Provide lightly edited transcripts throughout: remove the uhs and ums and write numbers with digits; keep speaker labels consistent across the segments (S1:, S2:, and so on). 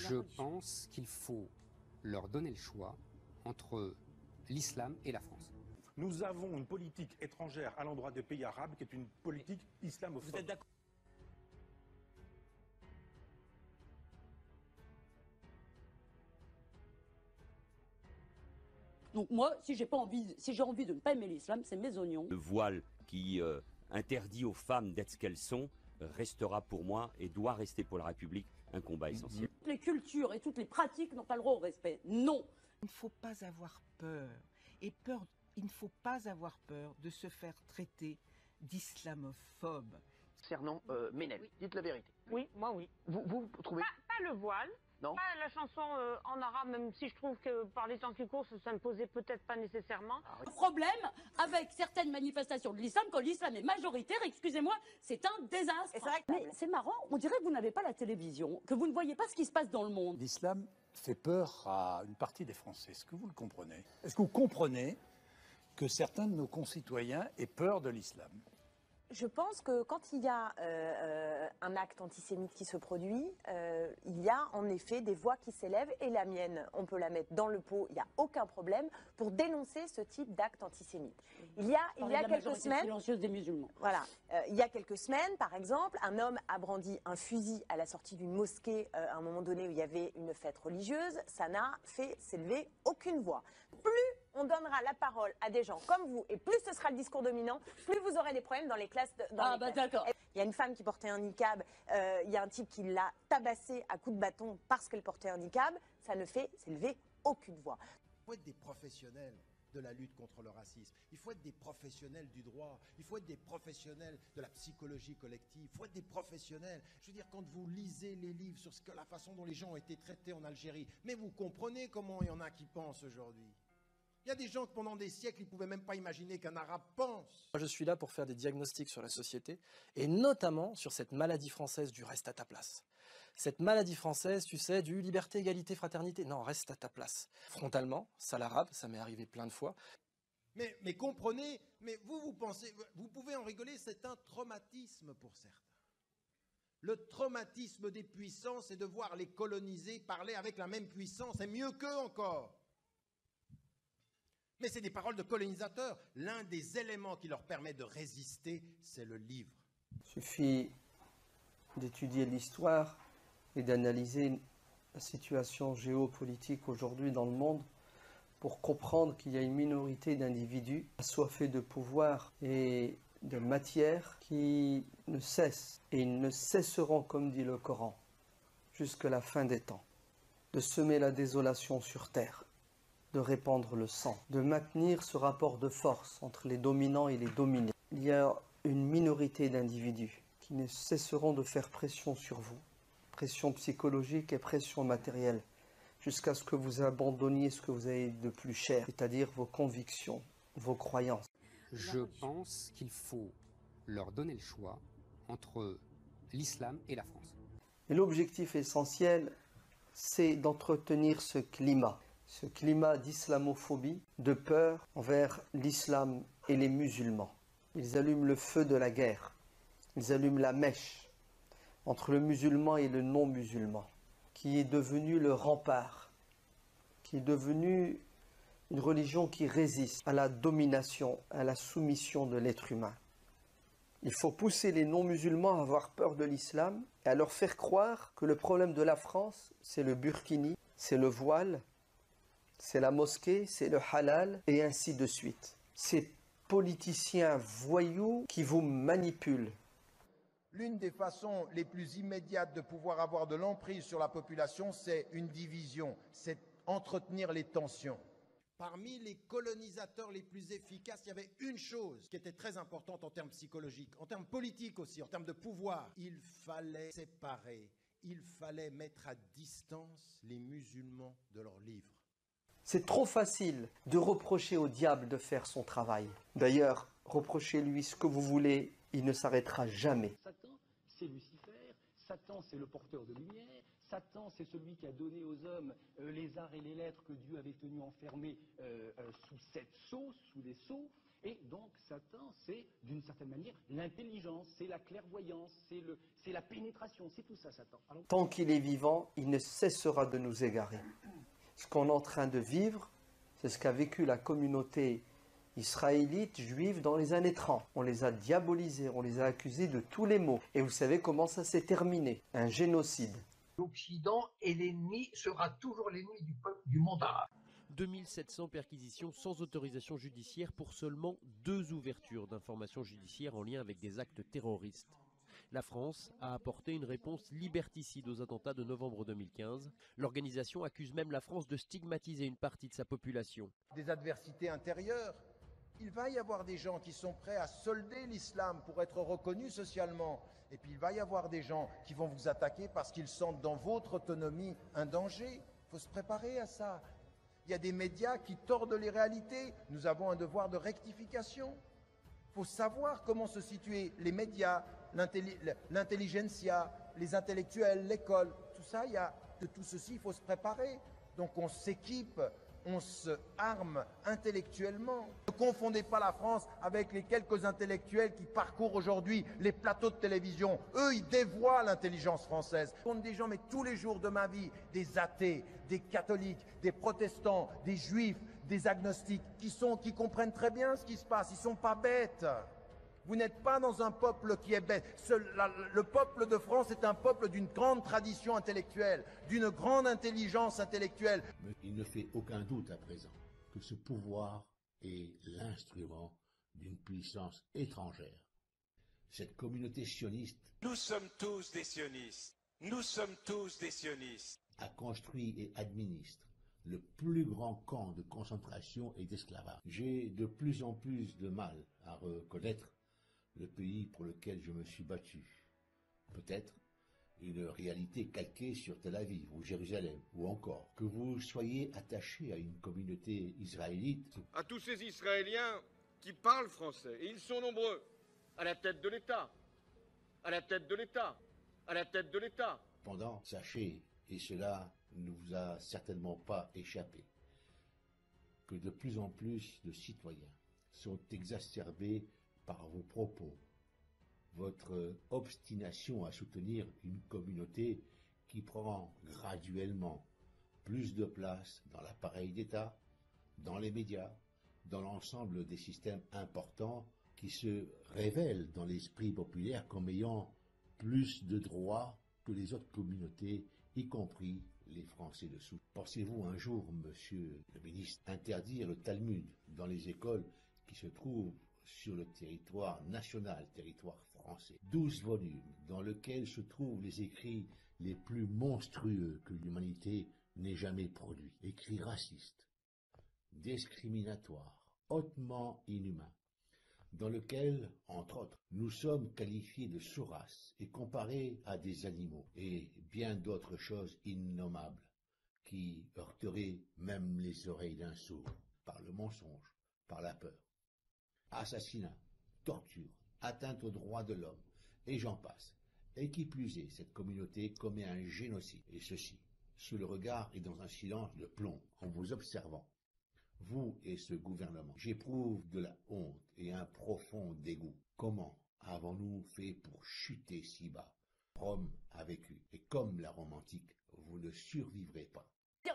S1: Je pense qu'il faut leur donner le choix entre l'islam et la France.
S2: Nous avons une politique étrangère à l'endroit des pays arabes qui est une politique islamophobe.
S3: Vous êtes d'accord ?
S4: Donc moi, si j'ai envie de ne pas aimer l'islam, c'est mes oignons.
S5: Le voile qui interdit aux femmes d'être ce qu'elles sont restera pour moi et doit rester pour la République un combat essentiel.
S4: Toutes les cultures et toutes les pratiques n'ont pas le droit au respect. Non.
S6: Il ne faut pas avoir peur. Et il ne faut pas avoir peur de se faire traiter d'islamophobe.
S3: Concernant Ménel, oui. Dites la vérité.
S7: Oui, moi oui.
S3: Vous trouvez
S7: pas le voile.
S3: Non.
S7: Pas la chanson en arabe, même si je trouve que par les temps qui courent, ça ne posait peut-être pas nécessairement.
S4: Le problème avec certaines manifestations de l'islam, quand l'islam est majoritaire, excusez-moi, c'est un désastre. Mais c'est marrant, on dirait que vous n'avez pas la télévision, que vous ne voyez pas ce qui se passe dans le monde.
S8: L'islam fait peur à une partie des Français. Est-ce que vous le comprenez? Est-ce que vous comprenez que certains de nos concitoyens aient peur de l'islam?
S9: Je pense que quand il y a un acte antisémite qui se produit, il y a en effet des voix qui s'élèvent et la mienne, on peut la mettre dans le pot, il n'y a aucun problème pour dénoncer ce type d'acte antisémite. Il y a quelques semaines,
S4: silencieuse des musulmans.
S9: Voilà, il y a quelques semaines, par exemple, un homme a brandi un fusil à la sortie d'une mosquée à un moment donné où il y avait une fête religieuse. Ça n'a fait s'élever aucune voix. Plus on donnera la parole à des gens comme vous, et plus ce sera le discours dominant, plus vous aurez des problèmes dans les classes.
S4: D'accord.
S9: Il y a une femme qui portait un niqab, il y a un type qui l'a tabassée à coups de bâton parce qu'elle portait un niqab, ça ne fait s'élever aucune voix.
S10: Il faut être des professionnels de la lutte contre le racisme, il faut être des professionnels du droit, il faut être des professionnels de la psychologie collective, il faut être des professionnels. Je veux dire, quand vous lisez les livres sur la façon dont les gens ont été traités en Algérie, mais vous comprenez comment il y en a qui pensent aujourd'hui. Il y a des gens que pendant des siècles, ils ne pouvaient même pas imaginer qu'un arabe pense.
S11: Moi, je suis là pour faire des diagnostics sur la société, et notamment sur cette maladie française du reste à ta place. Cette maladie française, tu sais, du liberté, égalité, fraternité, non, reste à ta place. Frontalement, ça l'arabe, ça m'est arrivé plein de fois.
S10: Mais comprenez, mais vous pensez, vous pouvez en rigoler, c'est un traumatisme pour certains. Le traumatisme des puissants, c'est de voir les colonisés parler avec la même puissance, et mieux qu'eux encore. Mais c'est des paroles de colonisateurs. L'un des éléments qui leur permet de résister, c'est le livre.
S12: Il suffit d'étudier l'histoire et d'analyser la situation géopolitique aujourd'hui dans le monde pour comprendre qu'il y a une minorité d'individus assoiffés de pouvoir et de matière qui ne cessent, et ils ne cesseront, comme dit le Coran, jusqu'à la fin des temps, de semer la désolation sur terre, de répandre le sang, de maintenir ce rapport de force entre les dominants et les dominés. Il y a une minorité d'individus qui ne cesseront de faire pression sur vous, pression psychologique et pression matérielle, jusqu'à ce que vous abandonniez ce que vous avez de plus cher, c'est-à-dire vos convictions, vos croyances.
S1: Je pense qu'il faut leur donner le choix entre l'islam et la France.
S12: Et l'objectif essentiel, c'est d'entretenir ce climat d'islamophobie, de peur envers l'islam et les musulmans. Ils allument le feu de la guerre, ils allument la mèche entre le musulman et le non-musulman, qui est devenu le rempart, qui est devenu une religion qui résiste à la domination, à la soumission de l'être humain. Il faut pousser les non-musulmans à avoir peur de l'islam et à leur faire croire que le problème de la France, c'est le burkini, c'est le voile, c'est la mosquée, c'est le halal, et ainsi de suite. Ces politiciens voyous qui vous manipulent.
S10: L'une des façons les plus immédiates de pouvoir avoir de l'emprise sur la population, c'est une division, c'est entretenir les tensions. Parmi les colonisateurs les plus efficaces, il y avait une chose qui était très importante en termes psychologiques, en termes politiques aussi, en termes de pouvoir. Il fallait séparer, il fallait mettre à distance les musulmans de leurs livres.
S12: C'est trop facile de reprocher au diable de faire son travail. D'ailleurs, reprochez-lui ce que vous voulez, il ne s'arrêtera jamais.
S13: Satan, c'est Lucifer, Satan, c'est le porteur de lumière, Satan, c'est celui qui a donné aux hommes les arts et les lettres que Dieu avait tenus enfermés sous 7 sceaux, sous des sceaux. Et donc, Satan, c'est d'une certaine manière l'intelligence, c'est la clairvoyance, c'est la pénétration, c'est tout ça, Satan. Alors...
S12: Tant qu'il est vivant, il ne cessera de nous égarer. Ce qu'on est en train de vivre, c'est ce qu'a vécu la communauté israélite, juive, dans les années 30. On les a diabolisés, on les a accusés de tous les maux. Et vous savez comment ça s'est terminé? Un génocide.
S14: L'Occident est l'ennemi, sera toujours l'ennemi du peuple du monde arabe.
S15: 2700 perquisitions sans autorisation judiciaire pour seulement 2 ouvertures d'informations judiciaires en lien avec des actes terroristes. La France a apporté une réponse liberticide aux attentats de novembre 2015. L'organisation accuse même la France de stigmatiser une partie de sa population.
S10: Des adversités intérieures. Il va y avoir des gens qui sont prêts à solder l'islam pour être reconnus socialement. Et puis il va y avoir des gens qui vont vous attaquer parce qu'ils sentent dans votre autonomie un danger. Il faut se préparer à ça. Il y a des médias qui tordent les réalités. Nous avons un devoir de rectification. Il faut savoir comment se situer. Les médias, l'intelligentsia, les intellectuels, l'école, tout ça, de tout ceci, il faut se préparer. Donc on s'équipe, on se arme intellectuellement. Ne confondez pas la France avec les quelques intellectuels qui parcourent aujourd'hui les plateaux de télévision. Eux, ils dévoient l'intelligence française. Ce sont des gens, mais tous les jours de ma vie, des athées, des catholiques, des protestants, des juifs, des agnostiques, qui comprennent très bien ce qui se passe. Ils ne sont pas bêtes. Vous n'êtes pas dans un peuple qui est bête. Le peuple de France est un peuple d'une grande tradition intellectuelle, d'une grande intelligence intellectuelle.
S16: Il ne fait aucun doute à présent que ce pouvoir est l'instrument d'une puissance étrangère. Cette communauté sioniste...
S17: Nous sommes tous des sionistes. Nous sommes tous des sionistes.
S16: ...a construit et administre le plus grand camp de concentration et d'esclavage. J'ai de plus en plus de mal à reconnaître le pays pour lequel je me suis battu. Peut-être une réalité calquée sur Tel Aviv ou Jérusalem, ou encore que vous soyez attaché à une communauté israélite.
S18: À tous ces Israéliens qui parlent français, et ils sont nombreux, à la tête de l'État, à la tête de l'État, à la tête de l'État.
S16: Cependant, sachez, et cela ne vous a certainement pas échappé, que de plus en plus de citoyens sont exacerbés par vos propos, votre obstination à soutenir une communauté qui prend graduellement plus de place dans l'appareil d'État, dans les médias, dans l'ensemble des systèmes importants qui se révèlent dans l'esprit populaire comme ayant plus de droits que les autres communautés, y compris les Français de souche. Pensez-vous un jour, monsieur le ministre, interdire le Talmud dans les écoles qui se trouvent sur le territoire national, territoire français? 12 volumes dans lesquels se trouvent les écrits les plus monstrueux que l'humanité n'ait jamais produits. Écrits racistes, discriminatoires, hautement inhumains, dans lequel, entre autres, nous sommes qualifiés de sous-race et comparés à des animaux, et bien d'autres choses innommables, qui heurteraient même les oreilles d'un sourd, par le mensonge, par la peur. Assassinat, torture, atteinte aux droits de l'homme, et j'en passe. Et qui plus est, cette communauté commet un génocide, et ceci, sous le regard et dans un silence de plomb, en vous observant. Vous et ce gouvernement, j'éprouve de la honte et un profond dégoût. Comment avons-nous fait pour chuter si bas? Rome a vécu, et comme la Rome antique, vous ne survivrez pas.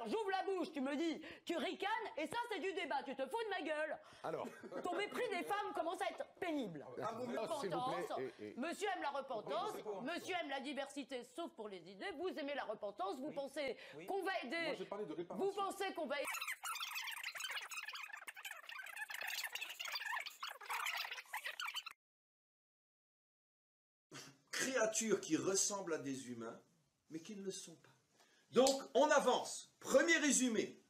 S4: J'ouvre la bouche, tu me dis, tu ricanes, et ça c'est du débat, tu te fous de ma gueule.
S17: Alors.
S4: Ton mépris des femmes commence à être pénible. Repentance, monsieur aime la repentance, monsieur aime la diversité, sauf pour les idées, vous aimez la repentance, vous pensez qu'on va aider,
S2: Moi, j'ai parlé de réparation.
S4: vous pensez qu'on va aider.
S19: Créatures qui ressemblent à des humains, mais qui ne le sont pas. Donc, on avance. Premier résumé.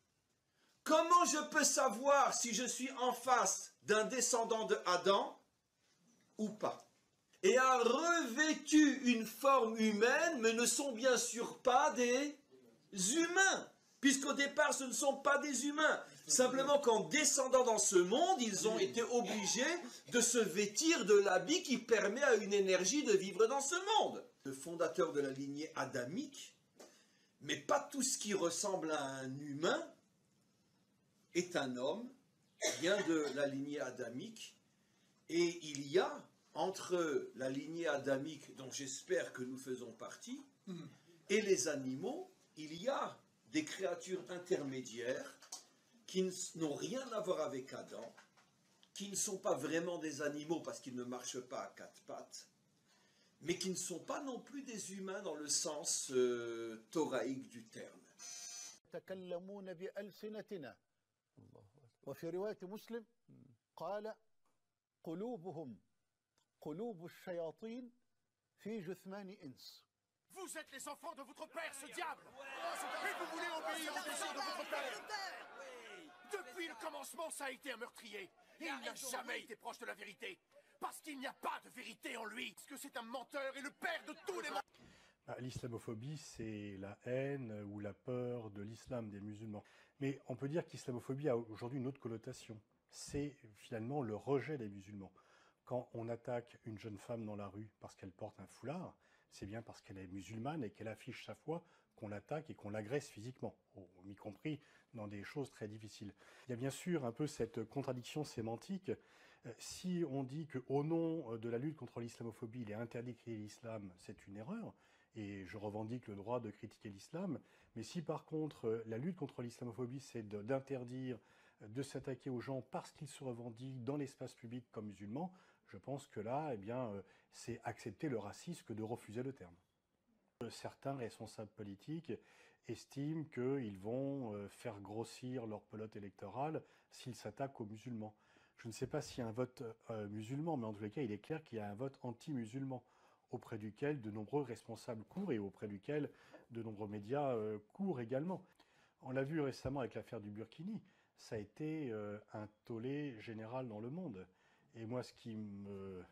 S19: Comment je peux savoir si je suis en face d'un descendant de Adam ou pas? Et a revêtu une forme humaine, mais ne sont bien sûr pas des humains, puisqu'au départ, ce ne sont pas des humains. Simplement qu'en descendant dans ce monde, ils ont été obligés de se vêtir de l'habit qui permet à une énergie de vivre dans ce monde. Le fondateur de la lignée adamique, mais pas tout ce qui ressemble à un humain est un homme qui vient de la lignée adamique Et il y a, entre la lignée adamique, dont j'espère que nous faisons partie, et les animaux, il y a des créatures intermédiaires qui n'ont rien à voir avec Adam, qui ne sont pas vraiment des animaux parce qu'ils ne marchent pas à quatre pattes, mais qui ne sont pas non plus des humains dans le sens thoraïque du terme.
S20: يتكلمون بألسنتنا وفي رواية مسلم قال قلوب الشياطين في جثمان إنس.
S21: Vous êtes les enfants de votre père, ce diable! Et vous voulez obéir au désir de votre père! Depuis le commencement, ça a été un meurtrier. Et il n'a jamais été proche de la vérité. Parce qu'il n'y a pas de vérité en lui. Parce que c'est un menteur et le père de tous les menteurs.
S2: L'islamophobie, c'est la haine ou la peur de l'islam, des musulmans. Mais on peut dire que l'islamophobie a aujourd'hui une autre connotation. C'est finalement le rejet des musulmans. Quand on attaque une jeune femme dans la rue parce qu'elle porte un foulard, c'est bien parce qu'elle est musulmane et qu'elle affiche sa foi qu'on l'attaque et qu'on l'agresse physiquement, y compris dans des choses très difficiles. Il y a bien sûr un peu cette contradiction sémantique. Si on dit qu'au nom de la lutte contre l'islamophobie, il est interdit de critiquer l'islam, c'est une erreur, et je revendique le droit de critiquer l'islam. Mais si par contre la lutte contre l'islamophobie, c'est d'interdire de s'attaquer aux gens parce qu'ils se revendiquent dans l'espace public comme musulmans, je pense que là, eh bien, c'est accepter le racisme que de refuser le terme. Certains responsables politiques estiment qu'ils vont faire grossir leur pelote électorale s'ils s'attaquent aux musulmans. Je ne sais pas s'il y a un vote musulman, mais en tous les cas, il est clair qu'il y a un vote anti-musulman auprès duquel de nombreux responsables courent et auprès duquel de nombreux médias courent également. On l'a vu récemment avec l'affaire du Burkini, ça a été un tollé général dans le monde. Et moi, ce qui me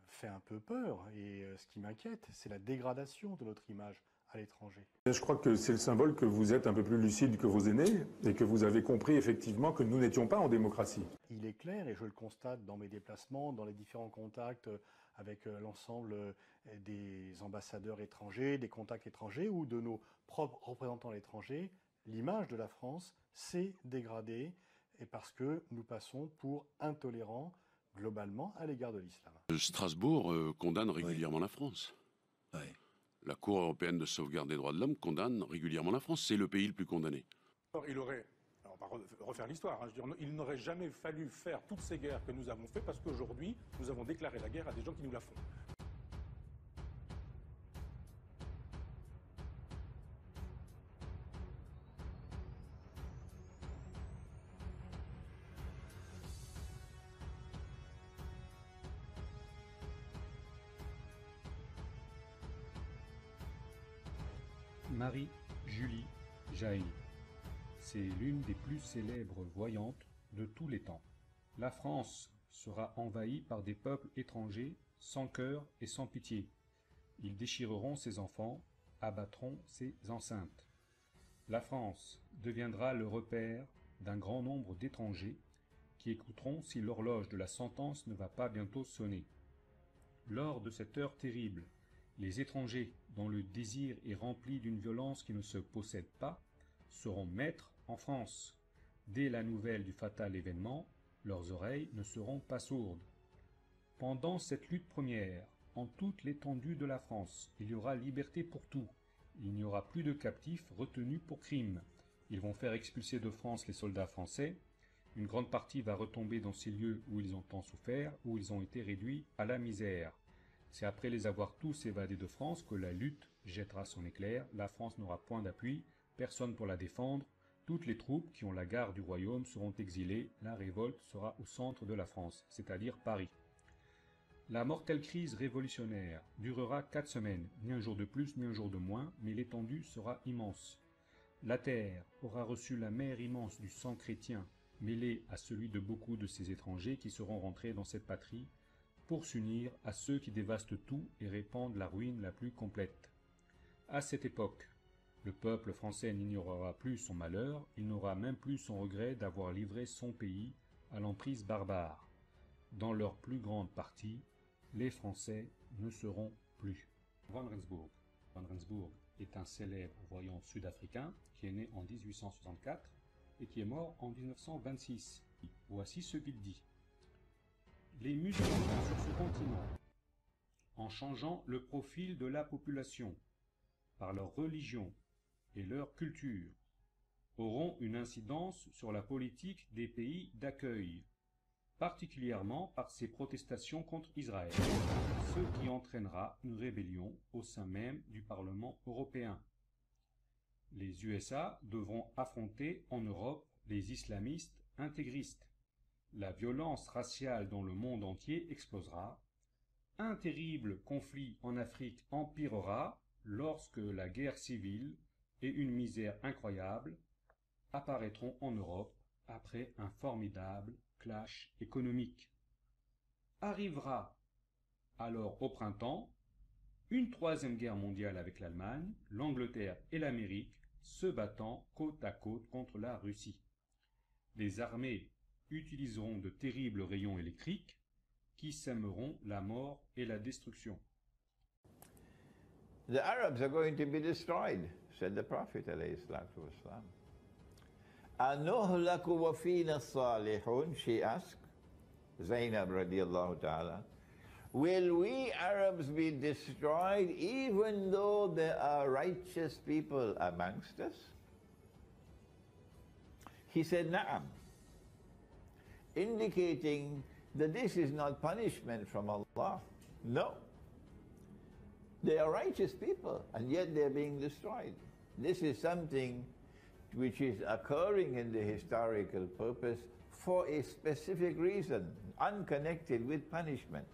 S2: fait un peu peur et ce qui m'inquiète, c'est la dégradation de notre image à l'étranger. Je crois que c'est le symbole que vous êtes un peu plus lucide que vos aînés et que vous avez compris effectivement que nous n'étions pas en démocratie. Il est clair, et je le constate dans mes déplacements, dans les différents contacts avec l'ensemble des ambassadeurs étrangers, des contacts étrangers ou de nos propres représentants à l'étranger, l'image de la France s'est dégradée et parce que nous passons pour intolérants globalement à l'égard de l'islam.
S22: Strasbourg condamne régulièrement la France. La Cour européenne de sauvegarde des droits de l'homme condamne régulièrement la France. C'est le pays le plus condamné.
S2: Alors, on va refaire l'histoire, hein, il n'aurait jamais fallu faire toutes ces guerres que nous avons faites parce qu'aujourd'hui, nous avons déclaré la guerre à des gens qui nous la font.
S23: Marie-Julie Jahenny. C'est l'une des plus célèbres voyantes de tous les temps. La France sera envahie par des peuples étrangers sans cœur et sans pitié. Ils déchireront ses enfants, abattront ses enceintes. La France deviendra le repère d'un grand nombre d'étrangers qui écouteront si l'horloge de la sentence ne va pas bientôt sonner. Lors de cette heure terrible, les étrangers, dont le désir est rempli d'une violence qui ne se possède pas, seront maîtres en France. Dès la nouvelle du fatal événement, leurs oreilles ne seront pas sourdes. Pendant cette lutte première, en toute l'étendue de la France, il y aura liberté pour tout. Il n'y aura plus de captifs retenus pour crime. Ils vont faire expulser de France les soldats français. Une grande partie va retomber dans ces lieux où ils ont tant souffert, où ils ont été réduits à la misère. C'est après les avoir tous évadés de France que la lutte jettera son éclair. La France n'aura point d'appui, personne pour la défendre. Toutes les troupes qui ont la garde du royaume seront exilées. La révolte sera au centre de la France, c'est-à-dire Paris. La mortelle crise révolutionnaire durera 4 semaines, ni un jour de plus, ni un jour de moins, mais l'étendue sera immense. La terre aura reçu la mer immense du sang chrétien, mêlé à celui de beaucoup de ces étrangers qui seront rentrés dans cette patrie, pour s'unir à ceux qui dévastent tout et répandent la ruine la plus complète. À cette époque, le peuple français n'ignorera plus son malheur, il n'aura même plus son regret d'avoir livré son pays à l'emprise barbare. Dans leur plus grande partie, les Français ne seront plus. Van Rensburg. Van Rensburg est un célèbre voyant sud-africain qui est né en 1864 et qui est mort en 1926. Voici ce qu'il dit. les musulmans sur ce continent, en changeant le profil de la population, par leur religion et leur culture, auront une incidence sur la politique des pays d'accueil, particulièrement par ses protestations contre Israël, ce qui entraînera une rébellion au sein même du Parlement européen. Les USA devront affronter en Europe les islamistes intégristes. La violence raciale dans le monde entier explosera. Un terrible conflit en Afrique empirera lorsque la guerre civile et une misère incroyable apparaîtront en Europe après un formidable clash économique. Arrivera alors au printemps une troisième guerre mondiale avec l'Allemagne, l'Angleterre et l'Amérique se battant côte à côte contre la Russie. Les armées utiliseront de terribles rayons électriques qui sèmeront la mort et la destruction.
S3: The Arabs are going to be destroyed, said the Prophet alayhi salatu wasalam. Anuhlaku wa fina salihun, she asked, Zainab radiallahu ta'ala, will we Arabs be destroyed even though there are righteous people amongst us? He said, Na'am, indicating that this is not punishment from Allah. No. They are righteous people, and yet they are being destroyed. This is something which is occurring in the historical purpose for a specific reason, unconnected with punishment.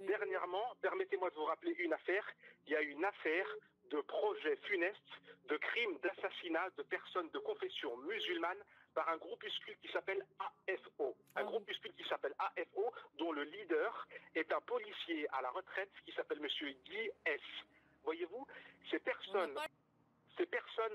S5: Dernièrement, permettez-moi de vous rappeler une affaire. Il y a une affaire de projet funeste, de crimes, d'assassinat de personnes de confession musulmane par un groupuscule qui s'appelle AFO. Un groupuscule qui s'appelle AFO, dont le leader est un policier à la retraite qui s'appelle Monsieur Guy S. Voyez-vous, ces personnes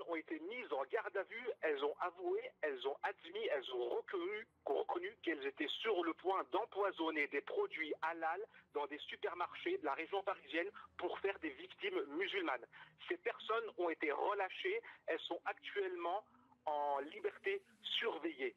S5: ont été mises en garde à vue, elles ont avoué, elles ont admis, elles ont reconnu qu'elles étaient sur le point d'empoisonner des produits halal dans des supermarchés de la région parisienne pour faire des victimes musulmanes. Ces personnes ont été relâchées, elles sont actuellement en liberté surveillée.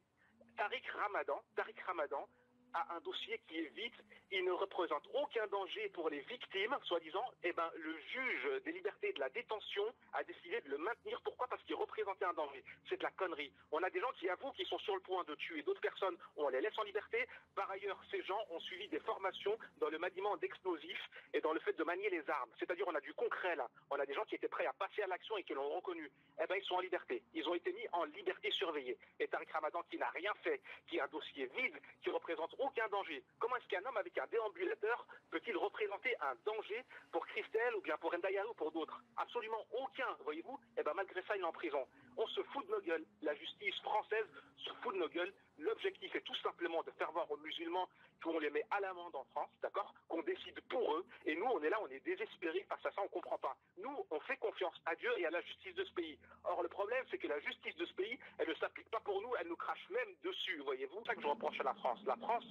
S5: Tariq Ramadan a un dossier qui est vide, il ne représente aucun danger pour les victimes, soi-disant, le juge des libertés et de la détention a décidé de le maintenir. Pourquoi? Parce qu'il représentait un danger. C'est de la connerie. On a des gens qui avouent qu'ils sont sur le point de tuer d'autres personnes, on les laisse en liberté. Par ailleurs, ces gens ont suivi des formations dans le maniement d'explosifs et dans le fait de manier les armes. C'est-à-dire, on a du concret là. On a des gens qui étaient prêts à passer à l'action et qui l'ont reconnu. Ils sont en liberté. Ils ont été mis en liberté surveillée. Et Tariq Ramadan, qui n'a rien fait, qui a un dossier vide, qui représente aucun danger. Comment est-ce qu'un homme avec un déambulateur peut-il représenter un danger pour Christelle ou bien pour Ndaya ou pour d'autres? Absolument aucun, voyez-vous. Malgré ça, il est en prison. On se fout de nos gueules. La justice française se fout de nos gueules. L'objectif est tout simplement de faire voir aux musulmans qu'on les met à l'amende en France, d'accord? Qu'on décide pour eux. Et nous, on est là, on est désespérés face à ça, on comprend pas. Nous, on fait confiance à Dieu et à la justice de ce pays. Or, le problème, c'est que la justice de ce pays, elle ne s'applique pas pour nous, elle nous crache même dessus, voyez-vous. C'est ça que je reproche à la France. La France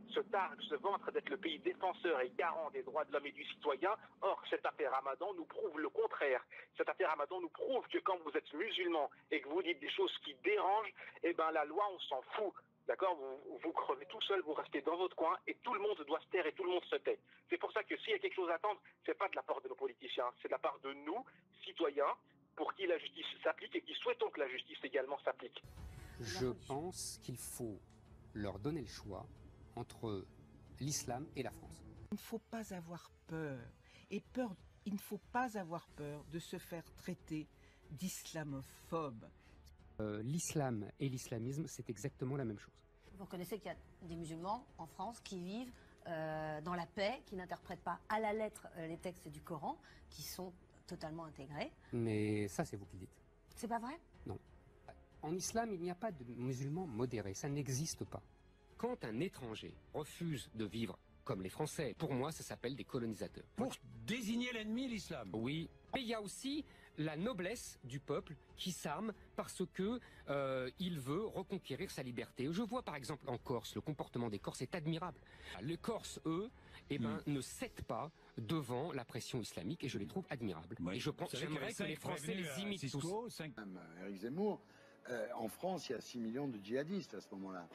S5: se targue, se vante d'être le pays défenseur et garant des droits de l'homme et du citoyen. Or, cette affaire Ramadan nous prouve le contraire. Cette affaire Ramadan nous prouve que quand vous êtes musulman et que vous dites des choses qui dérangent, la loi, on s'en fout. D'accord, vous crevez tout seul, vous restez dans votre coin et tout le monde doit se taire et tout le monde se tait. C'est pour ça que s'il y a quelque chose à attendre, c'est pas de la part de nos politiciens, c'est de la part de nous, citoyens, pour qui la justice s'applique et qui souhaitons que la justice également s'applique.
S1: Je pense qu'il faut leur donner le choix entre l'islam et la France.
S6: Il ne faut pas avoir peur. Et il ne faut pas avoir peur de se faire traiter d'islamophobe.
S1: L'islam et l'islamisme, c'est exactement la même chose.
S24: Vous reconnaissez qu'il y a des musulmans en France qui vivent dans la paix, qui n'interprètent pas à la lettre les textes du Coran, qui sont totalement intégrés.
S1: Mais ça, c'est vous qui le dites.
S24: C'est pas vrai?
S1: Non. En islam, il n'y a pas de musulmans modérés, ça n'existe pas. Quand un étranger refuse de vivre comme les Français, pour moi, ça s'appelle des colonisateurs.
S25: Pour désigner l'ennemi, l'islam.
S1: Oui. Mais il y a aussi la noblesse du peuple qui s'arme parce que il veut reconquérir sa liberté. Je vois par exemple en Corse, le comportement des Corses est admirable. Les Corses, eux, ne cèdent pas devant la pression islamique et je les trouve admirables. Et je pense j'aimerais que les Français les imitent tous.
S7: Éric Zemmour, en France, il y a 6 millions de djihadistes à ce moment-là.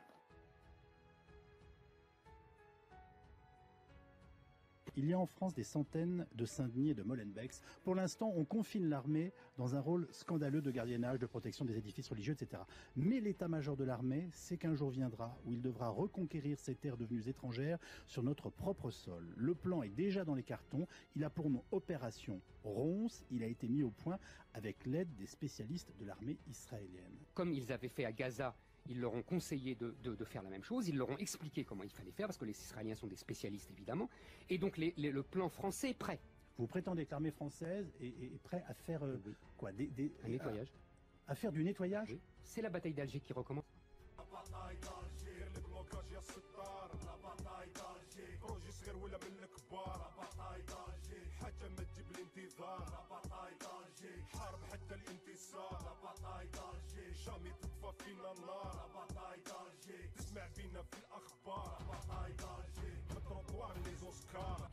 S8: Il y a en France des centaines de Saint-Denis et de Molenbeek. Pour l'instant, on confine l'armée dans un rôle scandaleux de gardiennage, de protection des édifices religieux, etc. Mais l'état-major de l'armée sait qu'un jour viendra où il devra reconquérir ces terres devenues étrangères sur notre propre sol. Le plan est déjà dans les cartons. Il a pour nom Opération Ronce. Il a été mis au point avec l'aide des spécialistes de l'armée israélienne.
S1: Comme ils avaient fait à Gaza, ils leur ont conseillé de faire la même chose, ils leur ont expliqué comment il fallait faire, parce que les Israéliens sont des spécialistes évidemment, et donc le plan français est prêt.
S8: Vous prétendez que l'armée française est prête à faire quoi
S1: un nettoyage.
S8: À faire du nettoyage?
S1: Oui. C'est la bataille d'Alger qui recommence.
S21: jamais تطفى فينا النار لا باتاي دالجي تسمع بينا في الاخبار لا باتاي دالجي متروطوار لي زوسكار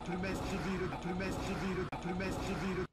S9: Tout le mestre civil, tout le mestre civil, tout le mestre civil.